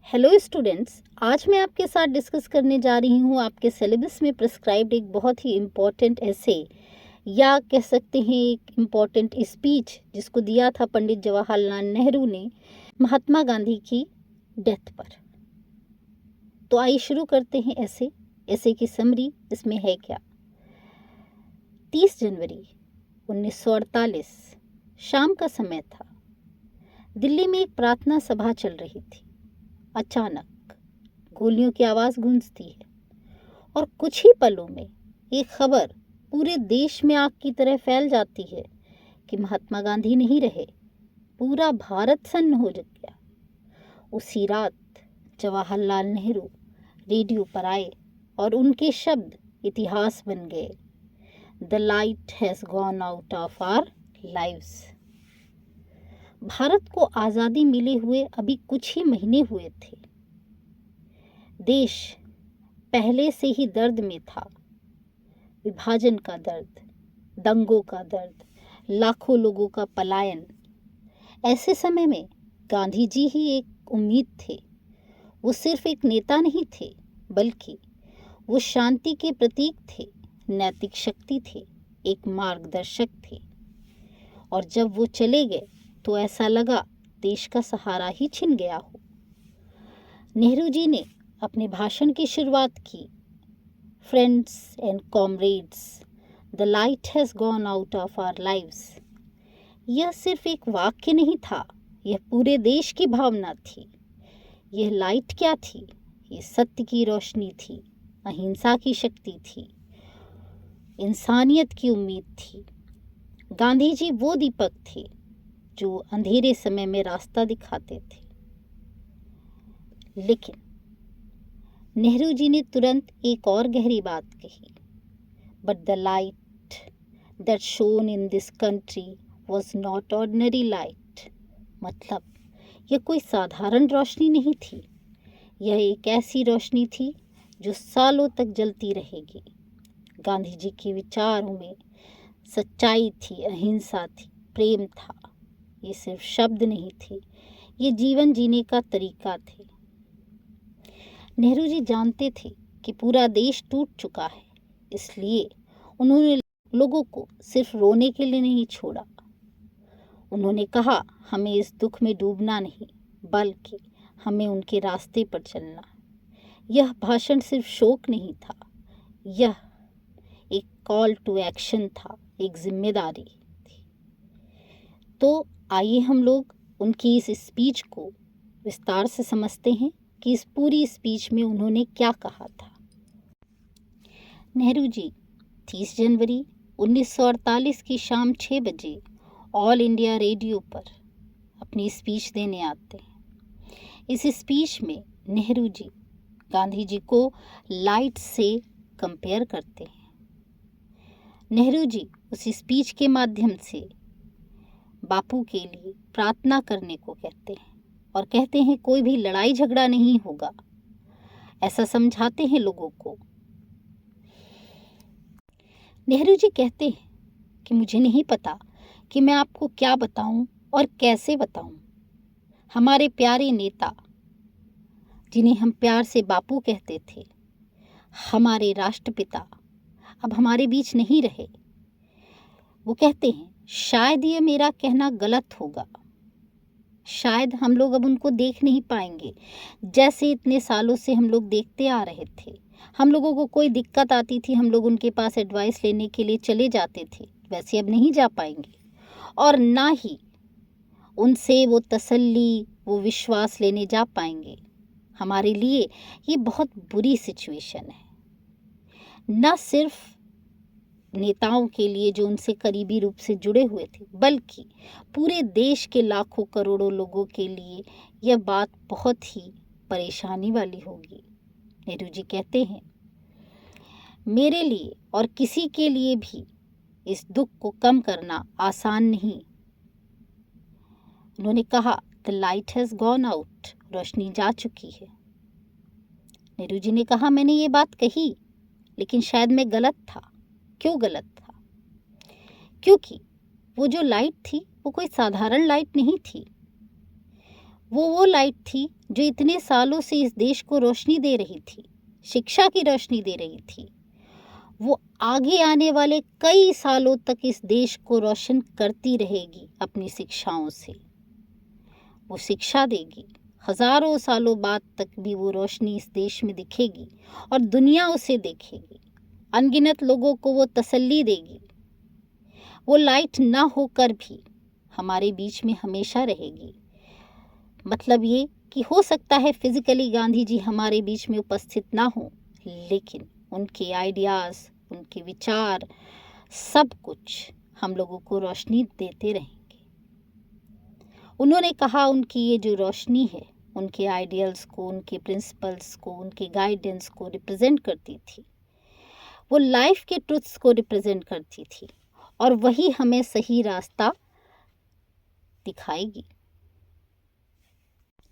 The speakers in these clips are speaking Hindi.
हेलो स्टूडेंट्स, आज मैं आपके साथ डिस्कस करने जा रही हूँ आपके सिलेबस में प्रिस्क्राइब्ड एक बहुत ही इम्पॉर्टेंट ऐसे या कह सकते हैं एक इम्पॉर्टेंट स्पीच जिसको दिया था पंडित जवाहरलाल नेहरू ने महात्मा गांधी की डेथ पर। तो आइए शुरू करते हैं। ऐसे की समरी इसमें है क्या। 30 जनवरी 1948 शाम का समय था। दिल्ली में एक प्रार्थना सभा चल रही थी। अचानक गोलियों की आवाज़ गूंजती है और कुछ ही पलों में एक खबर पूरे देश में आग की तरह फैल जाती है कि महात्मा गांधी नहीं रहे। पूरा भारत सन्न हो गया। उसी रात जवाहरलाल नेहरू रेडियो पर आए और उनके शब्द इतिहास बन गए। The light has gone out of our lives. Bharat को आज़ादी मिले हुए अभी कुछ ही महीने हुए थे। देश पहले से ही दर्द में था। विभाजन का दर्द, दंगों का दर्द, लाखों लोगों का पलायन। ऐसे समय में गांधी जी ही एक उम्मीद थे। वो सिर्फ एक नेता नहीं थे, बल्कि वो शांति के प्रतीक थे, नैतिक शक्ति थे, एक मार्गदर्शक थे। और जब वो चले गए तो ऐसा लगा देश का सहारा ही छिन गया हो। नेहरू जी ने अपने भाषण की शुरुआत की, friends and comrades, the light has gone out of our lives. यह सिर्फ एक वाक्य नहीं था, यह पूरे देश की भावना थी। यह लाइट क्या थी? ये सत्य की रोशनी थी, अहिंसा की शक्ति थी, इंसानियत की उम्मीद थी। गांधी जी वो दीपक थे जो अंधेरे समय में रास्ता दिखाते थे। लेकिन नेहरू जी ने तुरंत एक और गहरी बात कही, but the light that shown in this country was not ordinary light. मतलब यह कोई साधारण रोशनी नहीं थी, यह एक ऐसी रोशनी थी जो सालों तक जलती रहेगी। गांधी जी के विचारों में सच्चाई थी, अहिंसा थी, प्रेम था। ये सिर्फ शब्द नहीं थे, ये जीवन जीने का तरीका थे। नेहरू जी जानते थे कि पूरा देश टूट चुका है, इसलिए उन्होंने लोगों को सिर्फ रोने के लिए नहीं छोड़ा। उन्होंने कहा, हमें इस दुख में डूबना नहीं, बल्कि हमें उनके रास्ते पर चलना। यह भाषण सिर्फ शोक नहीं था, यह एक कॉल टू एक्शन था, एक जिम्मेदारी थी। तो आइए हम लोग उनकी इस स्पीच को विस्तार से समझते हैं कि इस पूरी स्पीच में उन्होंने क्या कहा था। नेहरू जी 30 जनवरी 1948 की शाम 6 बजे ऑल इंडिया रेडियो पर अपनी स्पीच देने आते हैं। इस स्पीच में नेहरू जी गांधी जी को लाइट से कंपेयर करते हैं। नेहरू जी उस स्पीच के माध्यम से बापू के लिए प्रार्थना करने को कहते हैं और कहते हैं कोई भी लड़ाई झगड़ा नहीं होगा, ऐसा समझाते हैं लोगों को। नेहरू जी कहते हैं कि मुझे नहीं पता कि मैं आपको क्या बताऊं और कैसे बताऊं। हमारे प्यारे नेता, जिन्हें हम प्यार से बापू कहते थे, हमारे राष्ट्रपिता अब हमारे बीच नहीं रहे। वो कहते हैं शायद ये मेरा कहना गलत होगा, शायद हम लोग अब उनको देख नहीं पाएंगे जैसे इतने सालों से हम लोग देखते आ रहे थे। हम लोगों को कोई दिक्कत आती थी, हम लोग उनके पास एडवाइस लेने के लिए चले जाते थे, वैसे अब नहीं जा पाएंगे। और ना ही उनसे वो तसल्ली, वो विश्वास लेने जा पाएंगे। हमारे लिए ये बहुत बुरी सिचुएशन है, न सिर्फ नेताओं के लिए जो उनसे करीबी रूप से जुड़े हुए थे, बल्कि पूरे देश के लाखों करोड़ों लोगों के लिए यह बात बहुत ही परेशानी वाली होगी। नेहरू जी कहते हैं, मेरे लिए और किसी के लिए भी इस दुख को कम करना आसान नहीं। उन्होंने कहा, the light has gone out, रोशनी जा चुकी है। नेहरू जी ने कहा, मैंने ये बात कही, लेकिन शायद मैं गलत था। क्यों गलत था? क्योंकि वो जो लाइट थी वो कोई साधारण लाइट नहीं थी। वो लाइट थी जो इतने सालों से इस देश को रोशनी दे रही थी, शिक्षा की रोशनी दे रही थी। वो आगे आने वाले कई सालों तक इस देश को रोशन करती रहेगी अपनी शिक्षाओं से। वो शिक्षा देगी, हजारों सालों बाद तक भी वो रोशनी इस देश में दिखेगी और दुनिया उसे देखेगी। अनगिनत लोगों को वो तसल्ली देगी। वो लाइट ना होकर भी हमारे बीच में हमेशा रहेगी। मतलब ये कि हो सकता है फिजिकली गांधी जी हमारे बीच में उपस्थित ना हो, लेकिन उनके आइडियाज़, उनके विचार, सब कुछ हम लोगों को रोशनी देते रहेंगे। उन्होंने कहा उनकी ये जो रोशनी है उनके आइडियल्स को, उनके प्रिंसिपल्स को, उनके गाइडेंस को रिप्रेजेंट करती थी। वो लाइफ के ट्रुथ्स को रिप्रेजेंट करती थी और वही हमें सही रास्ता दिखाएगी।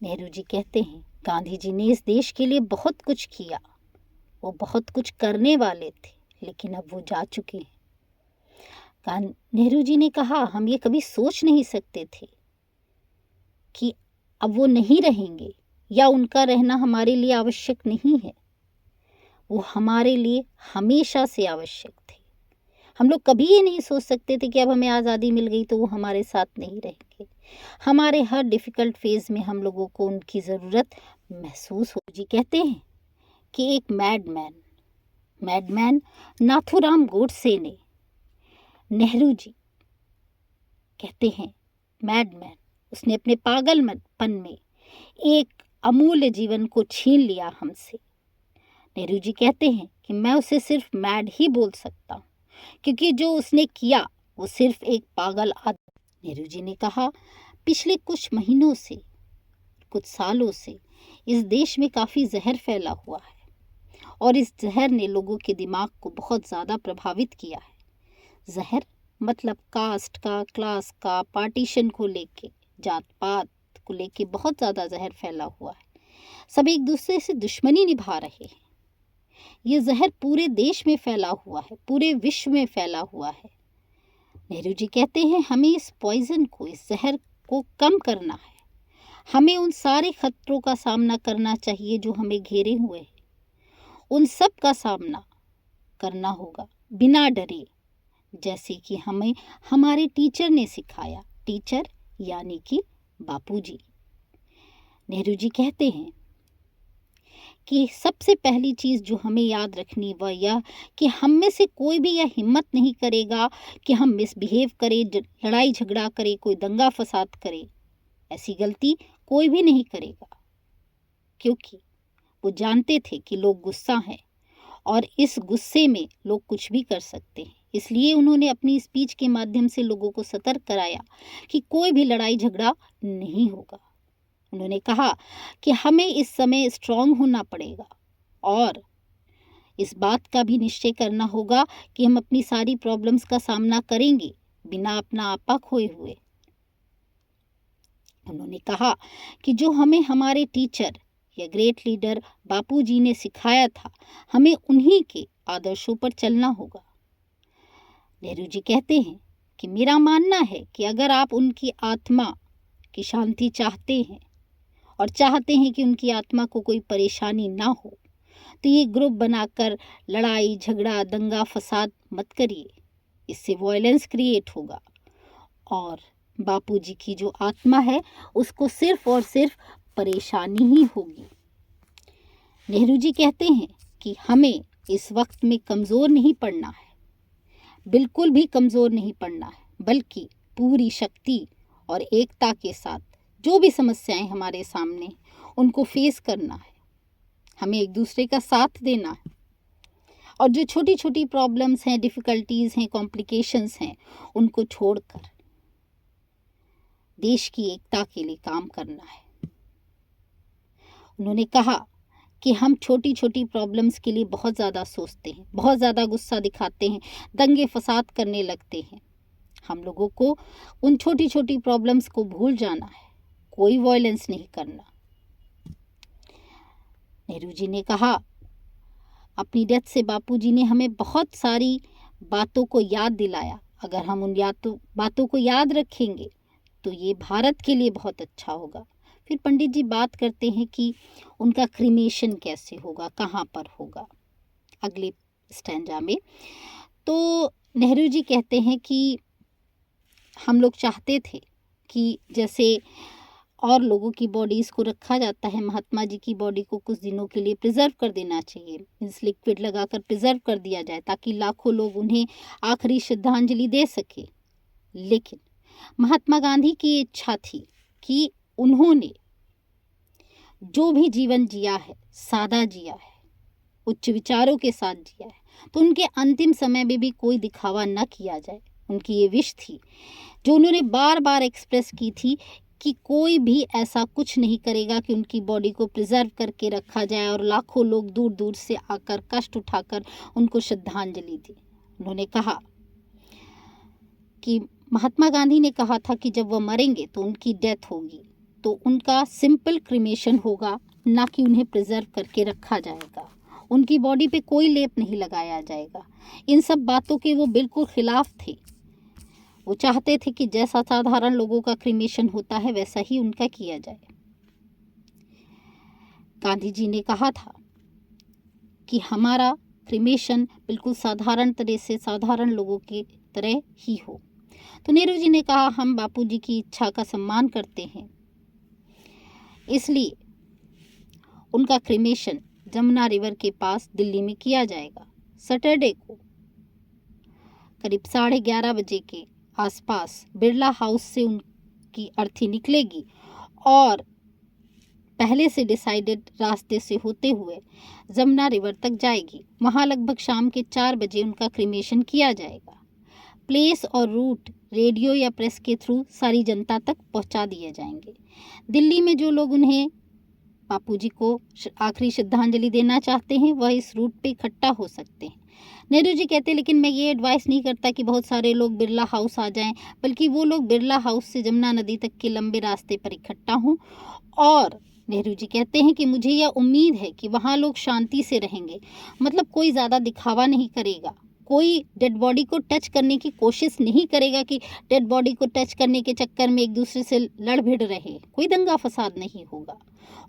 नेहरू जी कहते हैं गांधी जी ने इस देश के लिए बहुत कुछ किया, वो बहुत कुछ करने वाले थे, लेकिन अब वो जा चुके हैं। नेहरू जी ने कहा हम ये कभी सोच नहीं सकते थे कि अब वो नहीं रहेंगे या उनका रहना हमारे लिए आवश्यक नहीं है। वो हमारे लिए हमेशा से आवश्यक थे। हम लोग कभी ये नहीं सोच सकते थे कि अब हमें आज़ादी मिल गई तो वो हमारे साथ नहीं रहेंगे। हमारे हर डिफ़िकल्ट फेज़ में हम लोगों को उनकी ज़रूरत महसूस हो। जी कहते हैं कि एक मैडमैन नाथूराम गोडसे ने, नेहरू जी कहते हैं मैडमैन, उसने अपने पागलपन में एक अमूल्य जीवन को छीन लिया हमसे। नेहरू जी कहते हैं कि मैं उसे सिर्फ मैड ही बोल सकता हूँ, क्योंकि जो उसने किया वो सिर्फ एक पागल आदमी। नेहरू जी ने कहा पिछले कुछ महीनों से, कुछ सालों से इस देश में काफ़ी जहर फैला हुआ है और इस जहर ने लोगों के दिमाग को बहुत ज़्यादा प्रभावित किया है। जहर मतलब कास्ट का, क्लास का, पार्टीशन को लेके, जात पात को लेके बहुत ज़्यादा जहर फैला हुआ है। सब एक दूसरे से दुश्मनी निभा रहे हैं। ये जहर पूरे देश में फैला हुआ है, पूरे विश्व में फैला हुआ है। नेहरू जी कहते हैं हमें इस पॉइजन को, इस जहर को कम करना है। हमें उन सारे खतरों का सामना करना चाहिए जो हमें घेरे हुए हैं। उन सब का सामना करना होगा बिना डरे, जैसे कि हमें हमारे टीचर ने सिखाया। टीचर यानी कि बापूजी। नेहरू जी कहते हैं कि सबसे पहली चीज़ जो हमें याद रखनी वह यह कि हम में से कोई भी यह हिम्मत नहीं करेगा कि हम मिसबिहेव करें, लड़ाई झगड़ा करें, कोई दंगा फसाद करे। ऐसी गलती कोई भी नहीं करेगा, क्योंकि वो जानते थे कि लोग गुस्सा हैं और इस गुस्से में लोग कुछ भी कर सकते हैं। इसलिए उन्होंने अपनी स्पीच के माध्यम से लोगों को सतर्क कराया कि कोई भी लड़ाई झगड़ा नहीं होगा। उन्होंने कहा कि हमें इस समय स्ट्रांग होना पड़ेगा और इस बात का भी निश्चय करना होगा कि हम अपनी सारी प्रॉब्लम्स का सामना करेंगे बिना अपना आपा खोए हुए। उन्होंने कहा कि जो हमें हमारे टीचर या ग्रेट लीडर बापूजी ने सिखाया था, हमें उन्हीं के आदर्शों पर चलना होगा। नेहरू जी कहते हैं कि मेरा मानना है कि अगर आप उनकी आत्मा की शांति चाहते हैं और चाहते हैं कि उनकी आत्मा को कोई परेशानी ना हो, तो ये ग्रुप बनाकर लड़ाई झगड़ा दंगा फसाद मत करिए। इससे वायलेंस क्रिएट होगा और बापूजी की जो आत्मा है उसको सिर्फ और सिर्फ परेशानी ही होगी। नेहरू जी कहते हैं कि हमें इस वक्त में कमज़ोर नहीं पड़ना है, बिल्कुल भी कमज़ोर नहीं पड़ना है, बल्कि पूरी शक्ति और एकता के साथ जो भी समस्याएं हमारे सामने उनको फेस करना है। हमें एक दूसरे का साथ देना है और जो छोटी छोटी प्रॉब्लम्स हैं, डिफ़िकल्टीज़ हैं, कॉम्प्लिकेशंस हैं, उनको छोड़कर देश की एकता के लिए काम करना है। उन्होंने कहा कि हम छोटी छोटी प्रॉब्लम्स के लिए बहुत ज़्यादा सोचते हैं, बहुत ज़्यादा गुस्सा दिखाते हैं, दंगे फसाद करने लगते हैं। हम लोगों को उन छोटी छोटी प्रॉब्लम्स को भूल जाना है, कोई वायलेंस नहीं करना। नेहरू जी ने कहा अपनी डेथ से बापूजी ने हमें बहुत सारी बातों को याद दिलाया। अगर हम उन बातों को याद रखेंगे तो ये भारत के लिए बहुत अच्छा होगा, फिर पंडित जी बात करते हैं कि उनका क्रीमेशन कैसे होगा, कहाँ पर होगा अगले स्टैंजा में। तो नेहरू जी कहते हैं कि हम लोग चाहते थे कि जैसे और लोगों की बॉडीज़ को रखा जाता है, महात्मा जी की बॉडी को कुछ दिनों के लिए प्रिजर्व कर देना चाहिए, इस लिक्विड लगाकर प्रिजर्व कर दिया जाए ताकि लाखों लोग उन्हें आखिरी श्रद्धांजलि दे सके। लेकिन महात्मा गांधी की इच्छा थी कि उन्होंने जो भी जीवन जिया है, सादा जिया है, उच्च विचारों के साथ जिया है, तो उनके अंतिम समय में भी कोई दिखावा न किया जाए। उनकी ये विश थी जो उन्होंने बार बार एक्सप्रेस की थी कि कोई भी ऐसा कुछ नहीं करेगा कि उनकी बॉडी को प्रिजर्व करके रखा जाए और लाखों लोग दूर दूर से आकर कष्ट उठाकर उनको श्रद्धांजलि दें। उन्होंने कहा कि महात्मा गांधी ने कहा था कि जब वह मरेंगे तो उनकी डेथ होगी, तो उनका सिंपल क्रीमेशन होगा, ना कि उन्हें प्रिजर्व करके रखा जाएगा, उनकी बॉडी पे कोई लेप नहीं लगाया जाएगा। इन सब बातों के वो बिल्कुल खिलाफ थे। वो चाहते थे कि जैसा साधारण लोगों का क्रीमेशन होता है वैसा ही उनका किया जाए। गांधी जी ने कहा था कि हमारा क्रीमेशन बिल्कुल साधारण तरह से साधारण लोगों की तरह ही हो। तो नेहरू जी ने कहा हम बापूजी की इच्छा का सम्मान करते हैं, इसलिए उनका क्रीमेशन जमुना रिवर के पास दिल्ली में किया जाएगा। सैटरडे को करीब 11:30 बजे के आसपास बिरला हाउस से उनकी अर्थी निकलेगी और पहले से डिसाइडेड रास्ते से होते हुए जमुना रिवर तक जाएगी। वहाँ लगभग शाम के 4 बजे उनका क्रीमेशन किया जाएगा। प्लेस और रूट रेडियो या प्रेस के थ्रू सारी जनता तक पहुँचा दिए जाएंगे। दिल्ली में जो लोग उन्हें बापूजी को आखिरी श्रद्धांजलि देना चाहते हैं वह इस रूट पे इकट्ठा हो सकते हैं। नेहरू जी कहते हैं लेकिन मैं ये एडवाइस नहीं करता कि बहुत सारे लोग बिरला हाउस आ जाएं, बल्कि वो लोग बिरला हाउस से जमुना नदी तक के लंबे रास्ते पर इकट्ठा हों। और नेहरू जी कहते हैं कि मुझे यह उम्मीद है कि वहाँ लोग शांति से रहेंगे, मतलब कोई ज़्यादा दिखावा नहीं करेगा, कोई डेड बॉडी को टच करने की कोशिश नहीं करेगा कि डेड बॉडी को टच करने के चक्कर में एक दूसरे से लड़ भिड़ रहे, कोई दंगा फसाद नहीं होगा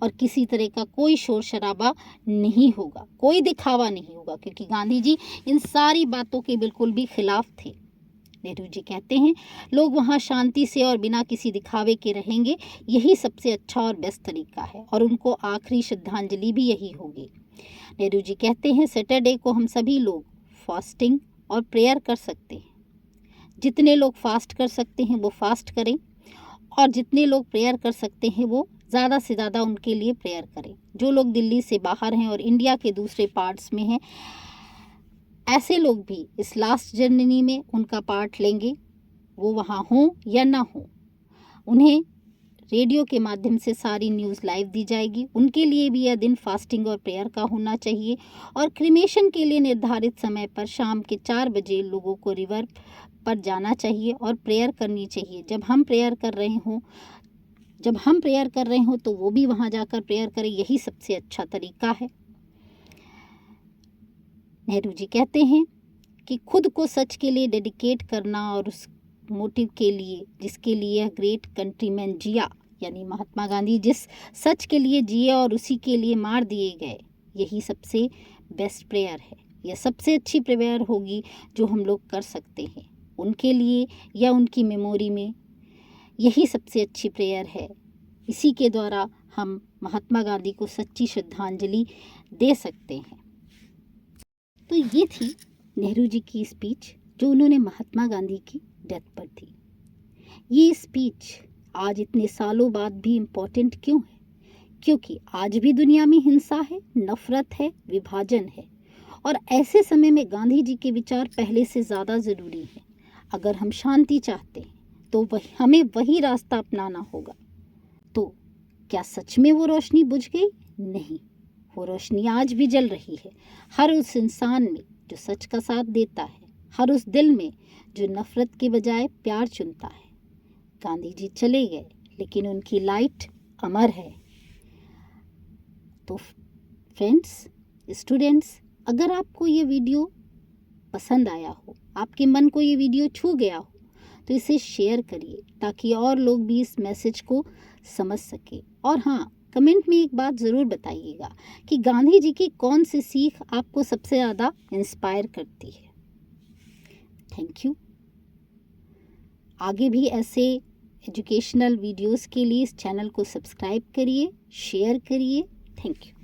और किसी तरह का कोई शोर शराबा नहीं होगा, कोई दिखावा नहीं होगा, क्योंकि गांधी जी इन सारी बातों के बिल्कुल भी खिलाफ थे। नेहरू जी कहते हैं लोग वहाँ शांति से और बिना किसी दिखावे के रहेंगे, यही सबसे अच्छा और बेस्ट तरीका है और उनको आखिरी श्रद्धांजलि भी यही होगी। नेहरू जी कहते हैं सैटरडे को हम सभी लोग फास्टिंग और प्रेयर कर सकते हैं। जितने लोग फास्ट कर सकते हैं वो फास्ट करें और जितने लोग प्रेयर कर सकते हैं वो ज़्यादा से ज़्यादा उनके लिए प्रेयर करें। जो लोग दिल्ली से बाहर हैं और इंडिया के दूसरे पार्ट्स में हैं, ऐसे लोग भी इस लास्ट जर्नी में उनका पार्ट लेंगे, वो वहाँ हों या ना हों। उन्हें रेडियो के माध्यम से सारी न्यूज़ लाइव दी जाएगी। उनके लिए भी यह दिन फास्टिंग और प्रेयर का होना चाहिए और क्रीमेशन के लिए निर्धारित समय पर शाम के 4 बजे लोगों को रिवर पर जाना चाहिए और प्रेयर करनी चाहिए। जब हम प्रेयर कर रहे हों तो वो भी वहाँ जाकर प्रेयर करें, यही सबसे अच्छा तरीका है। नेहरू जी कहते हैं कि खुद को सच के लिए डेडिकेट करना और उस मोटिव के लिए जिसके लिए ग्रेट कंट्रीमैन जिया, यानी महात्मा गांधी जिस सच के लिए जिए और उसी के लिए मार दिए गए, यही सबसे बेस्ट प्रेयर है। यह सबसे अच्छी प्रेयर होगी जो हम लोग कर सकते हैं उनके लिए या उनकी मेमोरी में, यही सबसे अच्छी प्रेयर है। इसी के द्वारा हम महात्मा गांधी को सच्ची श्रद्धांजलि दे सकते हैं। तो ये थी नेहरू जी की स्पीच जो उन्होंने महात्मा गांधी की डेथ पर दी। ये स्पीच आज इतने सालों बाद भी इम्पोर्टेंट क्यों है? क्योंकि आज भी दुनिया में हिंसा है, नफरत है, विभाजन है और ऐसे समय में गांधी जी के विचार पहले से ज़्यादा ज़रूरी हैं। अगर हम शांति चाहते हैं तो हमें वही रास्ता अपनाना होगा। तो क्या सच में वो रोशनी बुझ गई? नहीं, वो रोशनी आज भी जल रही है, हर उस इंसान में जो सच का साथ देता है, हर उस दिल में जो नफरत के बजाय प्यार चुनता है। गांधी जी चले गए लेकिन उनकी लाइट अमर है। तो फ्रेंड्स, स्टूडेंट्स, अगर आपको ये वीडियो पसंद आया हो, आपके मन को ये वीडियो छू गया हो, तो इसे शेयर करिए ताकि और लोग भी इस मैसेज को समझ सके। और हाँ, कमेंट में एक बात ज़रूर बताइएगा कि गांधी जी की कौन सी सीख आपको सबसे ज़्यादा इंस्पायर करती है। Thank you. आगे भी ऐसे एजुकेशनल वीडियोस के लिए इस चैनल को सब्सक्राइब करिए, शेयर करिए। Thank you.